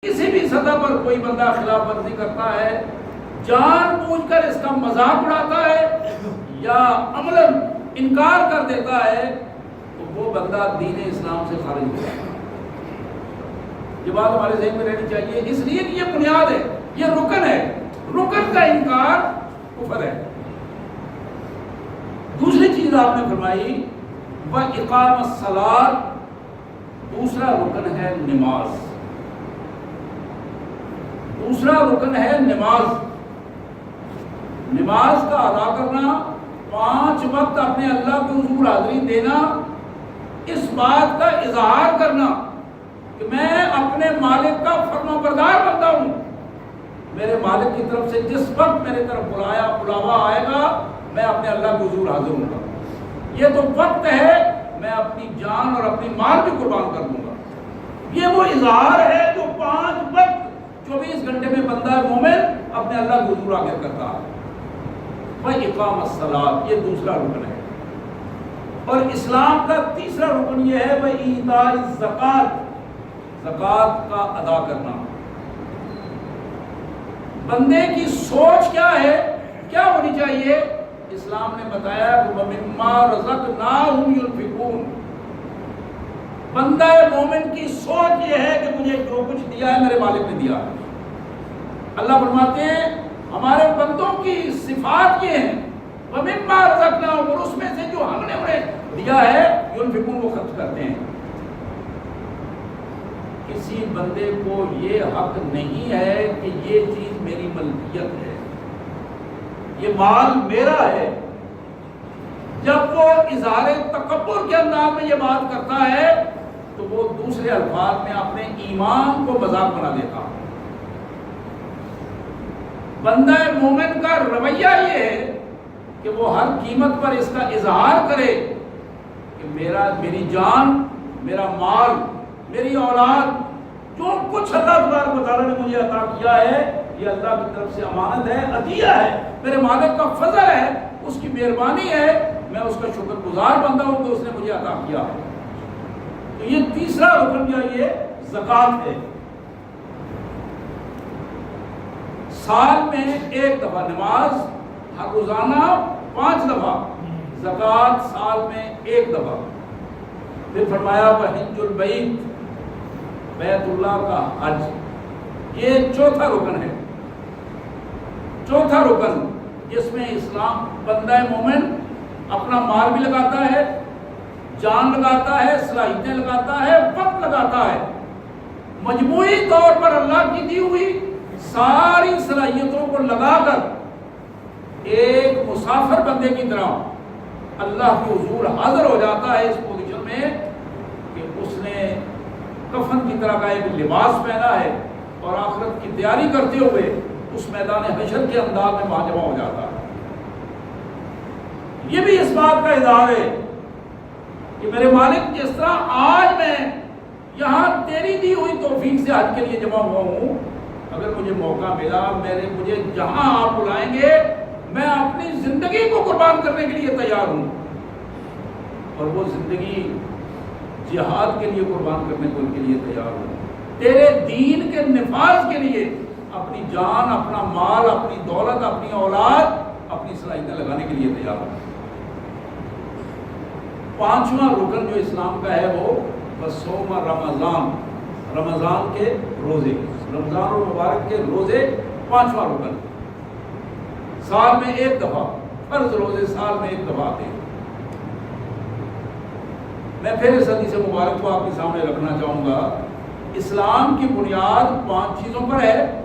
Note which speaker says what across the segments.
Speaker 1: کسی بھی سطح پر کوئی بندہ خلاف ورزی کرتا ہے، جان بوجھ کر اس کا مذاق اڑاتا ہے یا عملاً انکار کر دیتا ہے، تو وہ بندہ دین اسلام سے خارج ہو جاتا ہے۔ یہ بات ہمارے ذہن میں رہنی چاہیے، اس لیے کہ یہ بنیاد ہے، یہ رکن ہے، رکن کا انکار کفر ہے۔ دوسری چیز آپ نے فرمائی وَإِقَامَ الصَّلَاةِ، دوسرا رکن ہے نماز، دوسرا رکن ہے نماز۔ نماز کا ادا کرنا، 5 وقت اپنے اللہ کے حضور حاضری دینا، اس بات کا اظہار کرنا کہ میں اپنے مالک کا فرما بردار بندہ ہوں، میرے مالک کی طرف سے جس وقت میرے طرف بلاوا آئے گا میں اپنے اللہ کے حضور حاضر ہوں گا۔ یہ تو وقت ہے، میں اپنی جان اور اپنی مال بھی قربان کر دوں گا۔ یہ وہ اظہار ہے جو 5 وقت 24 گھنٹے میں بندہ مومن اپنے اللہ کے حضور آگے کرتا ہے۔ وَإِقَامَ الصَّلَاةِ، یہ دوسرا رکن ہے۔ اور اسلام کا تیسرا رکن یہ ہے وَإِيتَاءِ الزَّکَاةِ، زکوٰۃ کا ادا کرنا۔ بندے کی سوچ کیا ہے، کیا ہونی چاہیے؟ اسلام نے بتایا کہ وَمِمَّا رَزَقْنَاهُمْ يُنْفِقُونَ، بندہ مومن کی سوچ یہ ہے کہ مجھے جو کچھ دیا ہے میرے مالک نے دیا ہے۔ اللہ فرماتے ہیں ہمارے بندوں کی صفات یہ ہیں وَمِمَّا رَزَقْنَاهُمْ، اور اس میں سے جو ہم نے انہیں دیا ہے يُنْفِقُونَ، وہ خرچ کرتے ہیں۔ کسی بندے کو یہ حق نہیں ہے کہ یہ چیز میری ملکیت ہے، یہ مال میرا ہے۔ جب وہ اظہار تکبر کے انداز میں یہ بات کرتا ہے تو وہ دوسرے الفاظ میں اپنے ایمان کو مذاق بنا دیتا۔ بندہ مومن کا رویہ یہ ہے کہ وہ ہر قیمت پر اس کا اظہار کرے کہ میری جان، میرا مال، میری اولاد، جو کچھ اللہ تبارک و تعالیٰ نے مجھے عطا کیا ہے یہ اللہ کی طرف سے امانت ہے، عطیہ ہے، میرے مالک کا فضل ہے، اس کی مہربانی ہے، میں اس کا شکر گزار بندہ ہوں کہ اس نے مجھے عطا کیا ہے۔ تو یہ تیسرا رکن جو یہ زکوٰۃ ہے۔ سال میں 1 دفعہ نماز، ہر روزانہ 5 دفعہ، زکوٰۃ سال میں 1 دفعہ۔ پھر فرمایا وحج البیت، بیت اللہ کا حج، یہ چوتھا رکن ہے۔ چوتھا رکن جس میں اسلام بندہ مومن اپنا مال بھی لگاتا ہے، جان لگاتا ہے، صلاحیتیں لگاتا ہے، وقت لگاتا ہے، مجموعی طور پر اللہ کی دی ہوئی ساری صلاحیتوں کو لگا کر ایک مسافر بندے کی طرح اللہ کے حضور حاضر ہو جاتا ہے اس پوزیشن میں کہ اس نے کفن کی طرح کا ایک لباس پہنا ہے اور آخرت کی تیاری کرتے ہوئے اس میدان حشر کے انداز میں وہاں جمع ہو جاتا ہے۔ یہ بھی اس بات کا اظہار ہے کہ میرے مالک جس طرح آج میں یہاں تیری دی ہوئی توفیق سے حج کے لیے جمع ہوا ہوں، اگر مجھے موقع ملا مجھے جہاں آپ بلائیں گے میں اپنی زندگی کو قربان کرنے کے لیے تیار ہوں، اور وہ زندگی جہاد کے لیے قربان کرنے کو ان کے لیے تیار ہوں، تیرے دین کے نفاذ کے لیے اپنی جان، اپنا مال، اپنی دولت، اپنی اولاد، اپنی صلاحیتیں لگانے کے لیے تیار ہوں۔ 5واں رکن جو اسلام کا ہے وہ بصوم رمضان، رمضان کے روزے، رمضان المبارک کے روزے 5واں رکن، سال میں 1 دفعہ، فرض روزے سال میں 1 دفعہ آتے ہیں۔ میں پھر اس حدیث مبارک کو آپ کے سامنے رکھنا چاہوں گا۔ اسلام کی بنیاد 5 چیزوں پر ہے۔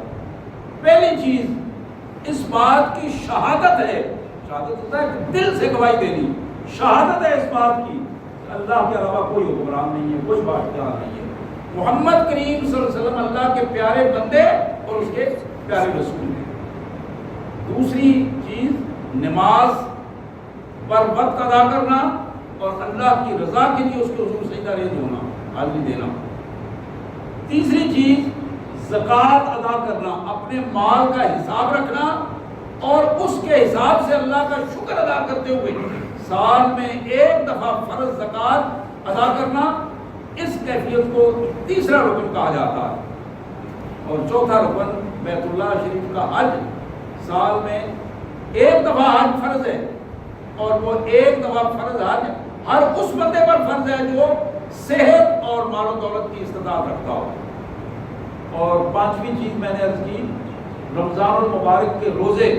Speaker 1: پہلی چیز اس بات کی شہادت ہے، شہادت ہوتا ہے دل سے گواہی دینی، شہادت ہے اس بات کی اللہ کے علاوہ کوئی حکمران نہیں ہے، کوئی بادشاہ نہیں ہے، محمد کریم صلی اللہ علیہ وسلم اللہ کے پیارے بندے اور اس کے پیارے رسول ہیں۔ دوسری چیز نماز پر وقت ادا کرنا اور اللہ کی رضا کے لیے اس کے حضور سجدہ ریز ہونا، حاضری دینا۔ تیسری چیز زکوٰۃ ادا کرنا، اپنے مال کا حساب رکھنا اور اس کے حساب سے اللہ کا شکر ادا کرتے ہوئے سال میں 1 دفعہ فرض زکوٰۃ ادا کرنا، اس کیفیت کو تیسرا رکن کہا جاتا ہے۔ اور چوتھا رکن بیت اللہ شریف کا حج، سال میں ایک دفعہ حج فرض ہے، اور وہ ایک دفعہ فرض حج ہر اس بندے پر فرض ہے جو صحت اور مال و دولت کی استطاعت رکھتا ہو۔ اور پانچویں چیز میں نے عرض کی، رمضان المبارک کے روزے،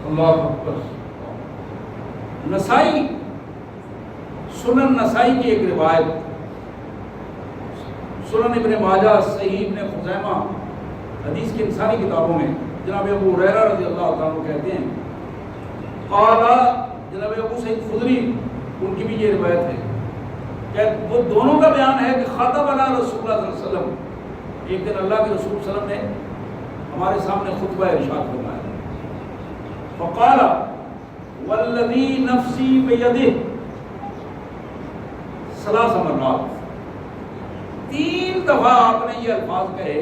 Speaker 1: اللہ اکبر۔ نسائی، سنن نسائی کی ایک روایت، سنن ابن ماجہ، صحیح ابن خزیمہ، حدیث کی انسانی کتابوں میں جناب ابو ہریرہ رضی اللہ عنہ کہتے ہیں، قال، جناب ابو سعید خدری ان کی بھی یہ روایت ہے کہ وہ دونوں کا بیان ہے کہ خطب علی رسول اللہ صلی اللہ علیہ وسلم، ایک دن اللہ کے رسول صلی اللہ علیہ وسلم نے ہمارے سامنے خطبہ ارشاد فرمایا، فقال والذی نفسی بیدہ، ثلاث مرات، 3 دفعہ آپ نے یہ الفاظ کہے،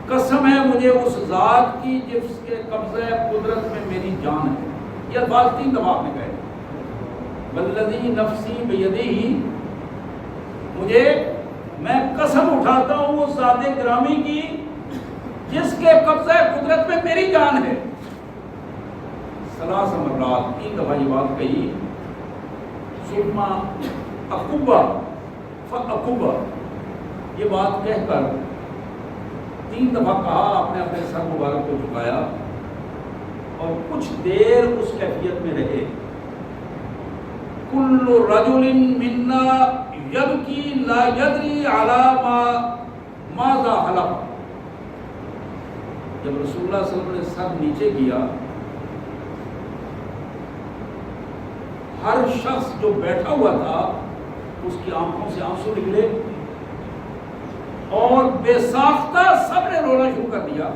Speaker 1: قسم ہے مجھے اس ذات کی جس کے قبضہ قدرت میں میری جان ہے۔ یہ الفاظ 3 دفعہ آپ نے کہے، والذی نفسی بیدہ، میں قسم اٹھاتا ہوں اس ذات گرامی کی جس کے قبضہ قدرت میں میری جان ہے۔ ثلاث مرات، 3 دفعہ یہ بات کہی، ثم اقبہ فاقبہ، یہ بات کہہ کر 3 دفعہ کہا، آپ نے اپنے سر مبارک کو جھکایا اور کچھ دیر اس کیفیت میں رہے۔ کل رجل منا یبکی لا یدری علی ماذا حلف، جب رسول اللہ صلی اللہ علیہ وسلم نے سر نیچے کیا، ہر شخص جو بیٹھا ہوا تھا اس کی آنکھوں سے آنسو نکلے اور بے ساختہ سب نے رونا شروع کر دیا،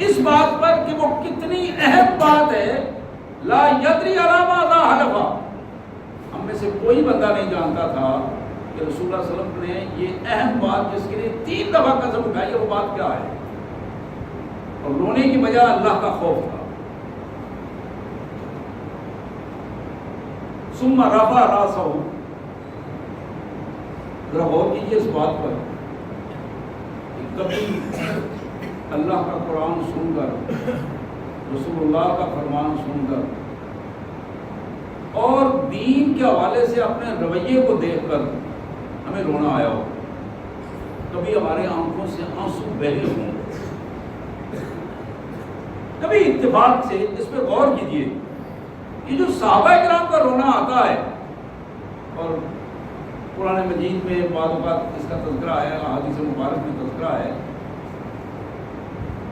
Speaker 1: اس بات پر کہ وہ کتنی اہم بات ہے، لا یدری علی ماذا حلف۔ ہم میں سے کوئی بندہ نہیں جانتا تھا کہ رسول اللہ صلی اللہ علیہ وسلم نے یہ اہم بات جس کے لیے 3 دفعہ قسم اٹھائی ہے وہ بات کیا ہے، اور رونے کی وجہ اللہ کا خوف تھا۔ ثم رفع راسہ، ذرا غور کیجیے اس بات پر کہ کبھی اللہ کا قرآن سن کر، رسول اللہ کا فرمان سن کر اور دین کے حوالے سے اپنے رویے کو دیکھ کر ہمیں رونا آیا ہو، کبھی ہمارے آنکھوں سے آنسو بہے ہوں، کبھی اتفاق سے اس پہ غور کیجیے، یہ جو صحابہ کرام کا رونا آتا ہے، اور قرآن مجید میں بعض اوقات اس کا تذکرہ ہے، احادیث مبارک میں تذکرہ ہے،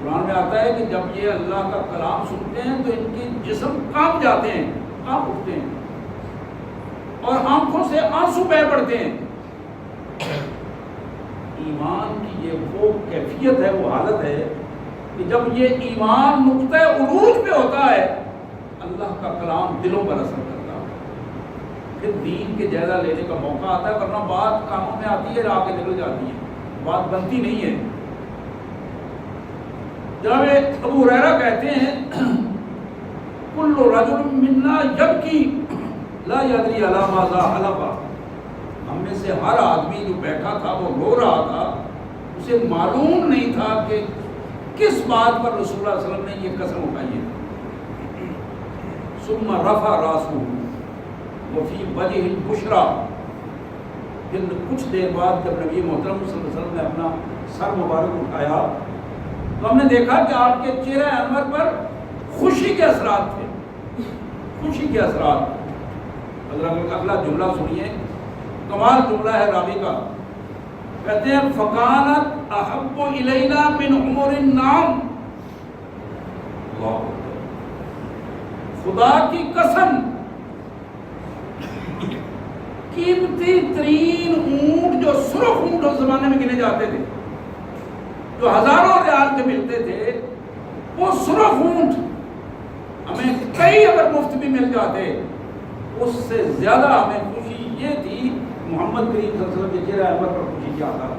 Speaker 1: قرآن میں آتا ہے کہ جب یہ اللہ کا کلام سنتے ہیں تو ان کے جسم کانپ جاتے ہیں، کانپ اٹھتے ہیں اور آنکھوں سے آنسو بہہ پڑتے ہیں۔ ایمان کی یہ وہ کیفیت ہے، وہ حالت ہے کہ جب یہ ایمان نقطہ عروج پہ ہوتا ہے، اللہ کا کلام دلوں پر اثر کرتا ہے، پھر دین کے جائزہ لینے کا موقع آتا ہے، ورنہ بات کاموں میں آتی ہے، آگے نکل جاتی ہے، بات بنتی نہیں ہے۔ جناب ابو ہریرہ کہتے ہیں، کل رجل منا یبکی لا یدری علی ماذا حلف، ہم میں سے ہر آدمی جو بیٹھا تھا وہ رو رہا تھا، اسے معلوم نہیں تھا کہ کس بات پر رسول اللہ صلی اللہ علیہ وسلم نے یہ قسم اٹھائی ہے۔ ثم رفع راسہ وفی وجہ البشرا، پھر کچھ دیر بعد جب نبی محترم صلی اللہ علیہ وسلم نے اپنا سر مبارک اٹھایا تو ہم نے دیکھا کہ آپ کے چہرہ انور پر خوشی کے اثرات تھے، خوشی کے اثرات۔ اگلا جملہ سنیے، کمال جملہ ہے راوی کا، کہتے ہیں فکانت احب الینا من عمر النعام، خدا کی قسم قیمتی ترین اونٹ جو سرخ اونٹ اس زمانے میں گنے جاتے تھے، جو ہزاروں ریال کے ملتے تھے، وہ سرخ اونٹ ہمیں کئی اگر مفت بھی مل جاتے، اس سے زیادہ ہمیں خوشی یہ تھی محمد کریم صلی اللہ علیہ وسلم کے چہرے انور پر خوشی کیا آتا تھا۔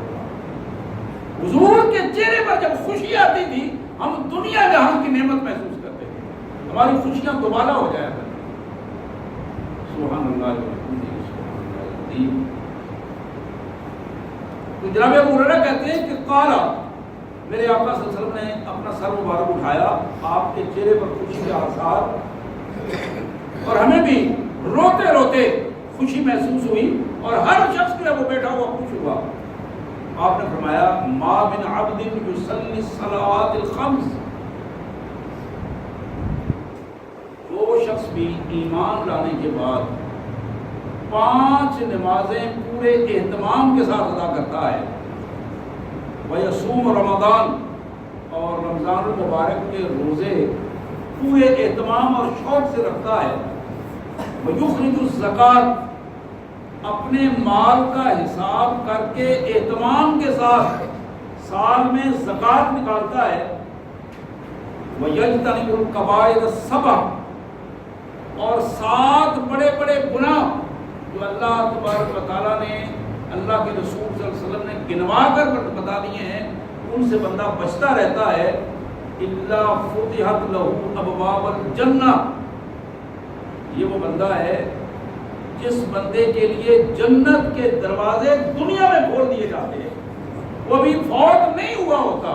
Speaker 1: حضور کے چہرے پر جب خوشی آتی تھی ہم دنیا جہاں کی نعمت محسوس کرتے تھے، ہماری خوشیاں دوبارہ ہو جایا کرتی۔ سبحان اللہ، تو جناب ابو ہریرہ کہتے ہیں کہ قالا، میرے آقا صلی اللہ علیہ وسلم نے اپنا سر مبارک اٹھایا، آپ کے چہرے پر خوشی کے آثار، اور ہمیں بھی روتے روتے خوشی محسوس ہوئی، اور ہر شخص کے وہ بیٹھا ہوا خوش ہوا۔ آپ نے فرمایا ما من عبد یصلی الصلوات الخمس، وہ شخص بھی ایمان لانے کے بعد 5 نمازیں پورے اہتمام کے ساتھ ادا کرتا ہے، وَيَصُومُ رمضان، اور رمضان المبارک کے روزے پورے اہتمام اور شوق سے رکھتا ہے، وَيُخْرِجُ الزَّكَاةَ، اپنے مال کا حساب کر کے اہتمام کے ساتھ سال میں زکوٰۃ نکالتا ہے، وَيَجْتَنِبُ الْكَبَائِرَ السَّبْعَ، اور 7 بڑے بڑے گناہ جو اللہ تبارک و تعالیٰ نے، اللہ کے رسول صلی اللہ علیہ وسلم نے گنوا کر بتا دیے ہیں، ان سے بندہ بچتا رہتا ہے، الا فتحت لہ ابواب الجنہ، یہ وہ بندہ ہے جس بندے کے لیے جنت کے دروازے دنیا میں کھول دیے جاتے ہیں، وہ بھی فوت نہیں ہوا ہوتا،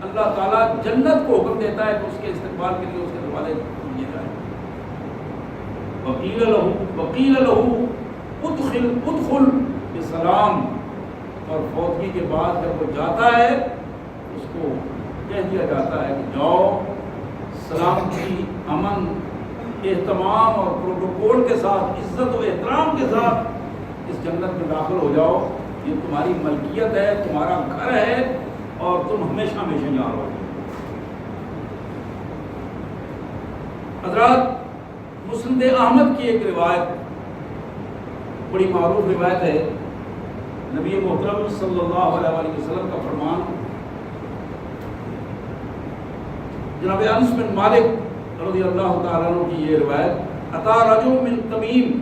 Speaker 1: اللہ تعالیٰ جنت کو حکم دیتا ہے کہ اس کے استقبال کے لیے اس کے دروازے کھول دیے جائیں۔ وقیل لہ ادخل بسلام، اور فوتگی کے بعد جب وہ جاتا ہے اس کو کہہ دیا جاتا ہے کہ جاؤ سلامتی، امن، اہتمام اور پروٹوکول کے ساتھ، عزت و احترام کے ساتھ اس جنت میں داخل ہو جاؤ، یہ تمہاری ملکیت ہے، تمہارا گھر ہے، اور تم ہمیشہ ہمیشہ یہاں رہو۔ حضرات، مسند احمد کی ایک روایت، بڑی معروف روایت ہے، نبی محترم صلی اللہ علیہ وآلہ وسلم کا فرمان، جناب انس بن مالک رضی اللہ تعالیٰ عنہ کی یہ روایت، اتا رجل من تمیم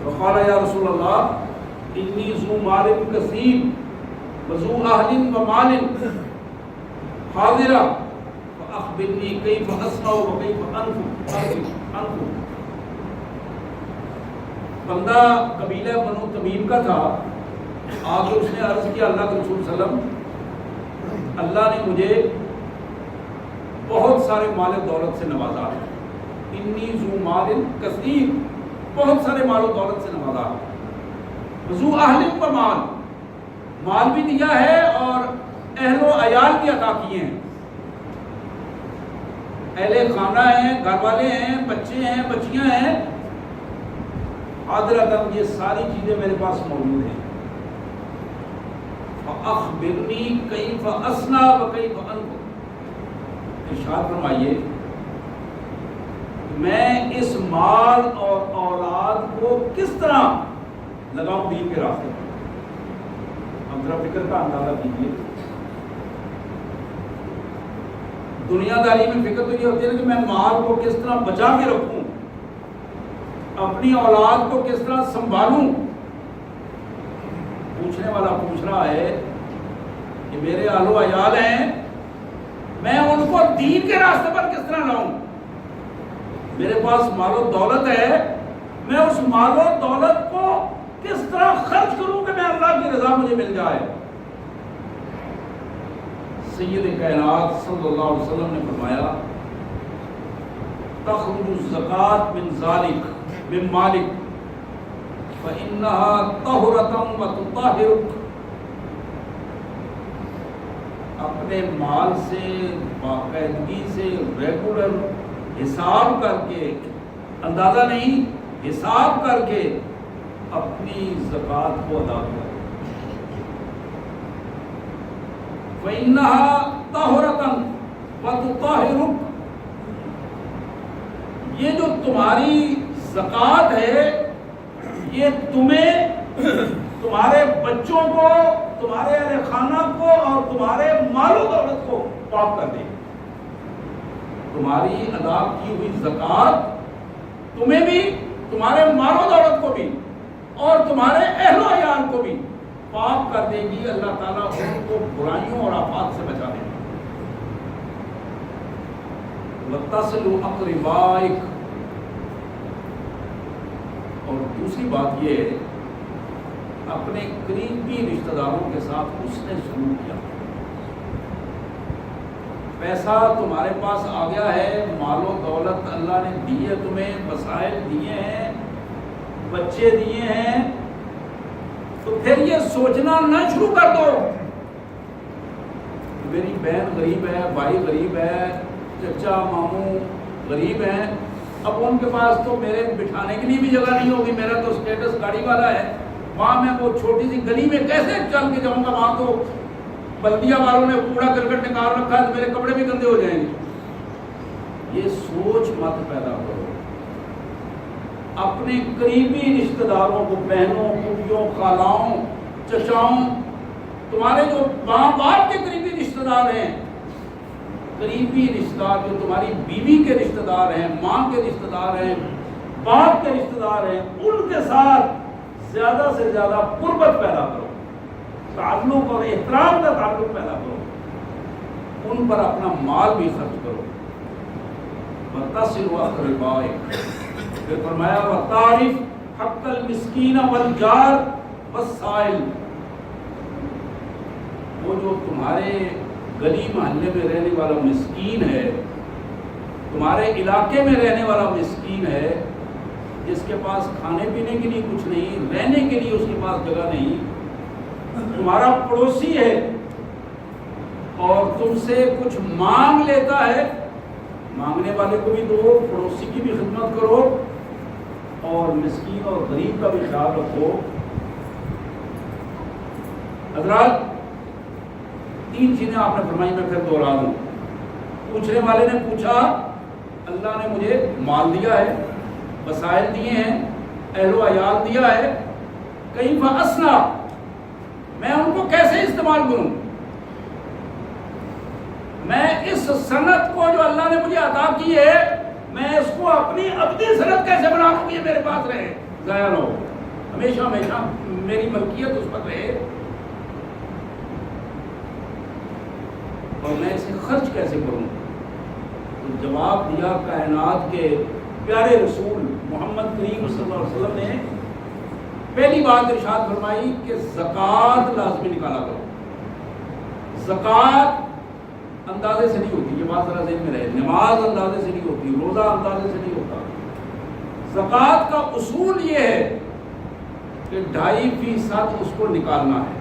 Speaker 1: وقال یا رسول اللہ انی ذو مال کثیر وذو اہل ومال حاضرہ فاخبرنی کیف اصنع وکیف انفق۔ بندہ قبیلہ بنو تمیم کا تھا، آگے اس نے عرض کیا اللہ کے رسول صلی اللہ علیہ وسلم، اللہ نے مجھے بہت سارے مال و دولت سے نوازا ہے، انی ذو مال کثیر، بہت سارے مال و دولت سے نوازا ہے، ذو اہل و مال، مال بھی دیا ہے اور اہل و عیال بھی عطا کیے ہیں، اہل خانہ ہیں، گھر والے ہیں، بچے ہیں، بچیاں ہیں، حاضرۃ، یہ ساری چیزیں میرے پاس موجود ہیں، فاخبرنی کیف اصنع وکیف انفق، ارشاد فرمائیے میں اس مال اور اولاد کو کس طرح لگاؤں دین کے راستے پر۔ ہم ذرا فکر کا اندازہ کیجیے، دنیا داری میں فکر تو یہ ہوتی ہے کہ میں مال کو کس طرح بچا کے رکھوں، اپنی اولاد کو کس طرح سنبھالوں۔ پوچھنے والا پوچھ رہا ہے کہ میرے اہل و عیال ہیں، میں ان کو دین کے راستے پر کس طرح لاؤں، میرے پاس مال و دولت ہے، میں اس مال و دولت کو کس طرح خرچ کروں کہ میں اللہ کی رضا مجھے مل جائے۔ سید کائنات صلی اللہ علیہ وسلم نے فرمایا تخرج الزکوٰۃ من ذالک من مالک فإنها طہرة وتطہرک، اپنے مال سے باقاعدگی سے ریگولر حساب کر کے، اندازہ نہیں، حساب کر کے اپنی زکوٰۃ کو ادا کرو، فإنها طہرة وتطہرک، یہ جو تمہاری زکوٰۃ ہے یہ تمہیں، تمہارے بچوں کو، تمہارے اہل خانہ کو اور تمہارے مال و دولت کو پاک کر دے گی۔ تمہاری ادا کی ہوئی زکوٰۃ تمہیں بھی، تمہارے مال و دولت کو بھی اور تمہارے اہل و عیال کو بھی پاک کر دے گی، اللہ تعالیٰ ان کو برائیوں اور آفات سے بچا دے گا۔ وَتَصِلُ أَقْرِبَائِكَ، اور دوسری بات یہ ہے اپنے قریبی رشتہ داروں کے ساتھ اس نے سلوک کیا. پیسہ تمہارے پاس آ گیا ہے، مال و دولت اللہ نے دی ہے تمہیں، وسائل دیے ہیں، بچے دیے ہیں، تو پھر یہ سوچنا نہ شروع کر دو میری بہن غریب ہے، بھائی غریب ہے، چچا ماموں غریب ہیں، اب ان کے پاس تو میرے بٹھانے کے لیے بھی جگہ نہیں ہوگی، میرا تو اسٹیٹس گاڑی والا ہے، وہاں میں وہ چھوٹی سی گلی میں کیسے چل کے جاؤں گا، وہاں تو بلدیہ والوں نے کوڑا کرکٹ نکال رکھا ہے، میرے کپڑے بھی گندے ہو جائیں گے. یہ سوچ مت پیدا کرو. اپنے قریبی رشتہ داروں کو، بہنوں، پھوپھیوں، خالاؤں، چچاؤں، تمہارے جو ماں باپ کے قریبی رشتہ دار ہیں، قریبی رشتہ دار جو تمہاری بیوی کے رشتہ دار ہیں، ماں کے رشتہ دار ہیں، باپ کے رشتہ دار ہیں، ان کے ساتھ زیادہ سے زیادہ قربت پیدا کرو، تعلق اور احترام کا تعلق پیدا کرو، ان پر اپنا مال بھی خرچ کرو. وَتَصِلُ أَقْرَبَائِكَ، پھر فرمایا وَتَعْرِفْ حَقَّ الْمِسْكِينَ وَالْجَارِ وَالسَّائِلِ، وہ جو تمہارے گلی محلے میں رہنے والا مسکین ہے، تمہارے علاقے میں رہنے والا مسکین ہے، جس کے پاس کھانے پینے کے لیے کچھ نہیں، رہنے کے لیے اس کے پاس جگہ نہیں، تمہارا پڑوسی ہے اور تم سے کچھ مانگ لیتا ہے، مانگنے والے کو بھی دو، پڑوسی کی بھی خدمت کرو، اور مسکین اور غریب کا بھی خیال رکھو. حضرات 3 چیزیں آپ نے فرمائی، میں پھر دوہرا دوں. پوچھنے والے نے پوچھا اللہ نے مجھے مال دیا ہے، وسائل دیے ہیں، اہل و عیال دیا ہے، کیف اصنع، میں ان کو کیسے استعمال کروں، میں اس صنعت کو جو اللہ نے مجھے عطا کی ہے، میں اس کو اپنی ابدی صنعت کیسے بنا لوں کہ یہ میرے پاس رہے، ضائع نہ ہو، ہمیشہ ہمیشہ میری ملکیت اس پر رہے، اور میں اسے خرچ کیسے کروں. تو جواب دیا کائنات کے پیارے رسول محمد کریم صلی اللہ علیہ وسلم نے. پہلی بات ارشاد فرمائی کہ زکوٰۃ لازمی نکالا کرو. زکوٰۃ اندازے سے نہیں ہوتی، یہ بات ذرا ذہن میں رہے، نماز اندازے سے نہیں ہوتی، روزہ اندازے سے نہیں ہوتا. زکوٰۃ کا اصول یہ ہے کہ 2.5% اس کو نکالنا ہے،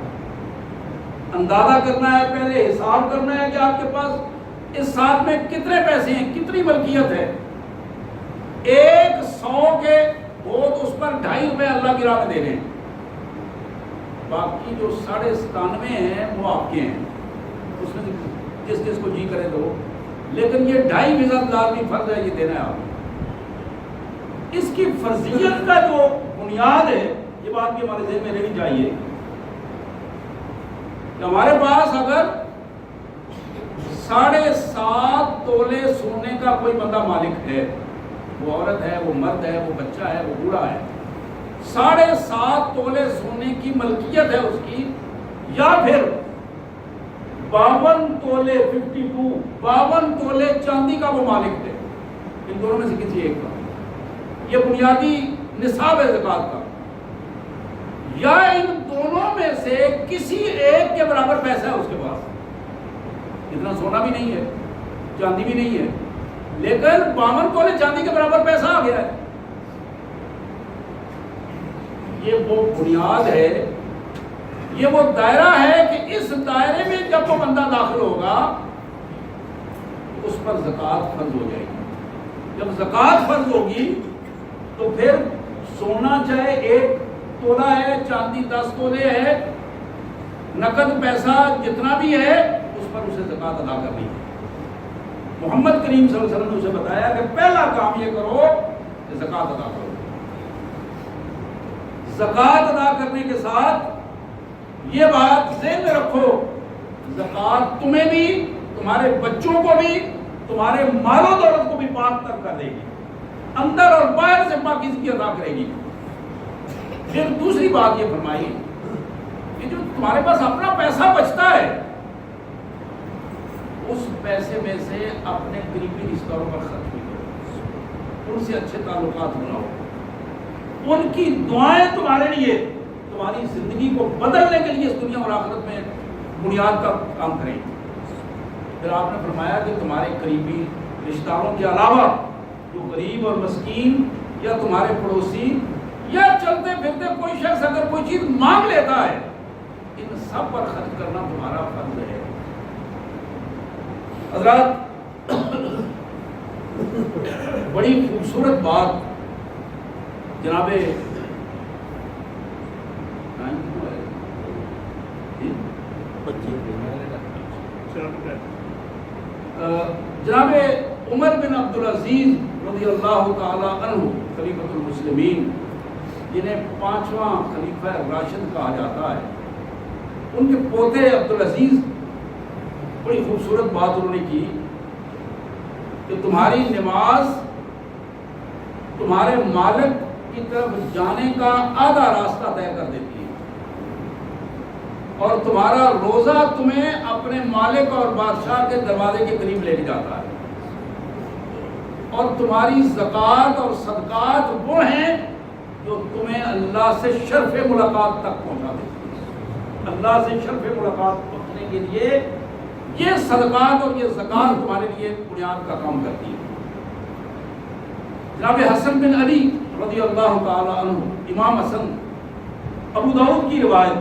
Speaker 1: اندازہ کرنا ہے، پہلے حساب کرنا ہے کہ آپ کے پاس اس سال میں کتنے پیسے ہیں، کتنی ملکیت ہے. 100 کے وہ تو اس پر 2.5 روپے اللہ کی راہ میں دینے ہیں، باقی جو 97.5 ہیں وہ آپ کے ہیں، اس میں جس جس کو جی کرے دو، لیکن یہ 2.5% لازمی فرض ہے، یہ دینا ہے آپ. اس کی فرضیت کا جو بنیاد ہے، یہ بات بھی ہمارے ذہن میں رہنی چاہیے کہ ہمارے پاس اگر 7.5 تولے سونے کا کوئی بندہ مالک ہے، وہ عورت ہے، وہ مرد ہے، وہ بچہ ہے، وہ بوڑھا ہے، 7.5 تولے سونے کی ملکیت ہے اس کی، یا پھر 52 تولے 52 تولے چاندی کا وہ مالک ہے، ان دونوں میں سے کسی ایک کا یہ بنیادی نصاب ہے زکوٰۃ کا، یا ان دونوں میں سے کسی ایک کے برابر پیسہ ہے اس کے پاس، اتنا سونا بھی نہیں ہے، چاندی بھی نہیں ہے، لیکن 52 تولے چاندی کے برابر پیسہ آ گیا ہے. یہ وہ بنیاد ہے، یہ وہ دائرہ ہے کہ اس دائرے میں جب وہ بندہ داخل ہوگا اس پر زکوٰۃ فرض ہو جائے گی. جب زکوٰۃ فرض ہوگی تو پھر سونا چاہے 1 تولہ ہے، چاندی 10 تولے ہے، نقد پیسہ جتنا بھی ہے اس پر اسے زکوٰۃ ادا کرنی ہے. محمد کریم صلی اللہ علیہ وسلم نے اسے بتایا کہ پہلا کام یہ کرو کہ زکوٰۃ ادا کرو. زکوٰۃ ادا کرنے کے ساتھ یہ بات ذہن میں رکھو، زکوٰۃ تمہیں بھی، تمہارے بچوں کو بھی، تمہارے مال و دولت کو بھی پاک تر کر دے گی، اندر اور باہر سے پاکیزگی عطا کرے گی. پھر دوسری بات یہ فرمائی کہ جو تمہارے پاس اپنا پیسہ بچتا ہے اس پیسے میں سے اپنے قریبی رشتہ داروں پر خرچ بھی کرو، ان سے اچھے تعلقات بناؤ، ان کی دعائیں تمہارے لیے تمہاری زندگی کو بدلنے کے لیے اس دنیا اور آخرت میں بنیاد کا کام کریں گے۔ پھر آپ نے فرمایا کہ تمہارے قریبی رشتہ داروں کے علاوہ جو غریب اور مسکین یا تمہارے پڑوسی یا چلتے پھرتے کوئی شخص اگر کوئی چیز مانگ لیتا ہے، ان سب پر خرچ کرنا تمہارا فرض ہے۔ حضرات بڑی خوبصورت بات جناب جناب عمر بن عبدالعزیز رضی اللہ تعالی عنہ خلیفۃ المسلمین، جنہیں 5واں خلیفہ راشد کہا جاتا ہے، ان کے پوتے عبدالعزیز بڑی خوبصورت بات انہوں نے کی کہ تمہاری نماز تمہارے مالک کی طرف جانے کا آدھا راستہ طے کر دیتی ہے، اور تمہارا روزہ تمہیں اپنے مالک اور بادشاہ کے دروازے کے قریب لے کے جاتا ہے، اور تمہاری زکوٰۃ اور صدقات وہ ہیں جو تمہیں اللہ سے شرف ملاقات تک پہنچا دیتی ہے۔ اللہ سے شرف ملاقات پہنچنے کے لیے یہ صدقات اور یہ زکوٰۃ تمہارے لیے بنیاد کا کام کرتی ہے۔ جناب حسن بن علی رضی اللہ تعالی عنہ، امام حسن، ابو داؤد کی روایت،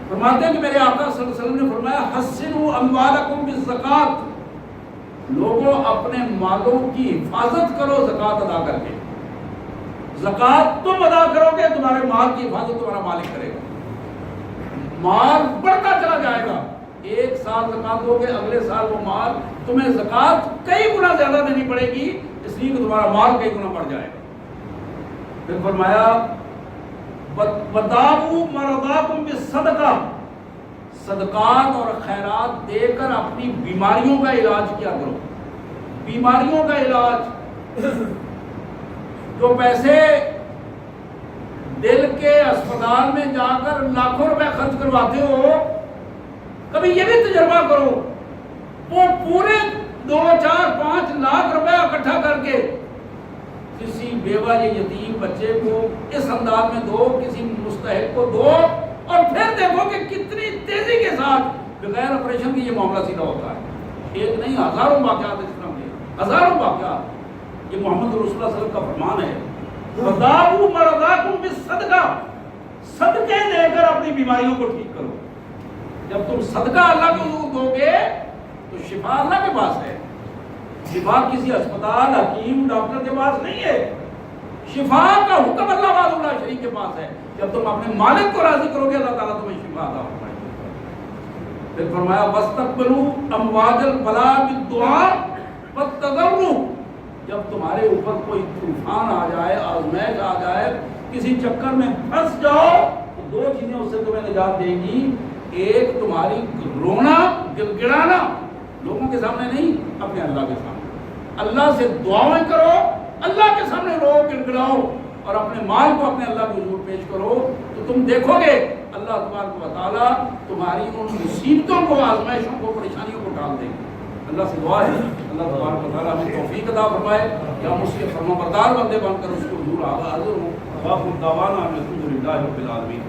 Speaker 1: فرماتے ہیں کہ میرے آقا صلی اللہ علیہ وسلم نے فرمایا حسنوا اموالکم بالزکوٰۃ، لوگوں اپنے مالوں کی حفاظت کرو زکوٰۃ ادا کر کے۔ زکوٰۃ تم ادا کرو گے، تمہارے مال کی حفاظت تمہارا مالک کرے گا، مال بڑھتا چلا جائے گا۔ ایک سال زکوٰۃ دو گے، اگلے سال وہ مال تمہیں زکوٰۃ کئی گنا زیادہ دینی پڑے گی، اس لیے کہ تمہارا مال کئی گنا بڑھ جائے گا۔ پھر فرمایا وَدَاوُوا مَرَضَاكُمْ بِالصَّدَقَةِ، صدقات اور خیرات دے کر اپنی بیماریوں کا علاج کیا کرو۔ بیماریوں کا علاج، جو پیسے دل کے اسپتال میں جا کر لاکھوں روپے خرچ کرواتے ہو، کبھی یہ بھی تجربہ کرو، وہ پورے 2, 4, 5 لاکھ روپے اکٹھا کر کے کسی بیوہ یا یتیم بچے کو اس انداز میں دو، کسی مستحق کو دو، اور پھر دیکھو کہ کتنی تیزی کے ساتھ بغیر آپریشن کی یہ معاملہ سیدھا ہوتا ہے۔ ایک نہیں، ہزاروں واقعات اس طرح کے، ہزاروں واقعات۔ یہ محمد رسول اللہ صلی اللہ علیہ وسلم کا فرمان ہے، وَدَاوُوا مَرَضَاكُمْ بِالصَّدَقَةِ، صدقے دے کر اپنی بیماریوں کو ٹھیک کرو۔ جب تم صدقہ اللہ کو حضور دو گے تو شفا اللہ کے پاس ہے۔ شفا کسی اسپتال، حکیم، ڈاکٹر کے پاس نہیں ہے، شفا کا حکم اللہ وحدہ لا شریک کے پاس ہے۔ جب تم اپنے مالک کو راضی کرو گے، اللہ تعالیٰ تمہیں شفا عطا فرمائے گا۔ پھر فرمایا وَاسْتَقْبِلُوا أَمْوَاجَ الْبَلَاءِ بِالدُّعَاءِ وَالتَّضَرُّعِ، جب تمہارے اوپر کوئی طوفان آ جائے، آزمائش آ جائے، کسی چکر میں پھنس جاؤ، تو 2 چیزیں اس سے تمہیں نجات دیں گی۔ ایک تمہاری رونا، گڑگڑانا، لوگوں کے سامنے نہیں، اپنے اللہ کے سامنے۔ اللہ سے دعائیں کرو، اللہ کے سامنے رو، گڑگڑاؤ، اور اپنے مال کو اپنے اللہ کے حضور پیش کرو، تو تم دیکھو گے اللہ تبارک و تعالیٰ تمہاری ان مصیبتوں کو، آزمائشوں کو، پریشانیوں کو ٹال دیں گے۔ اللہ سے دعا ہے اللہ تبارک و تعالیٰ ہمیں توفیق عطا فرمائے کہ ہم اس کے فرمانبردار بندے بن کر اس کو حضور حاضر ہوں۔ واخر دعوانا الحمد للہ رب العالمین۔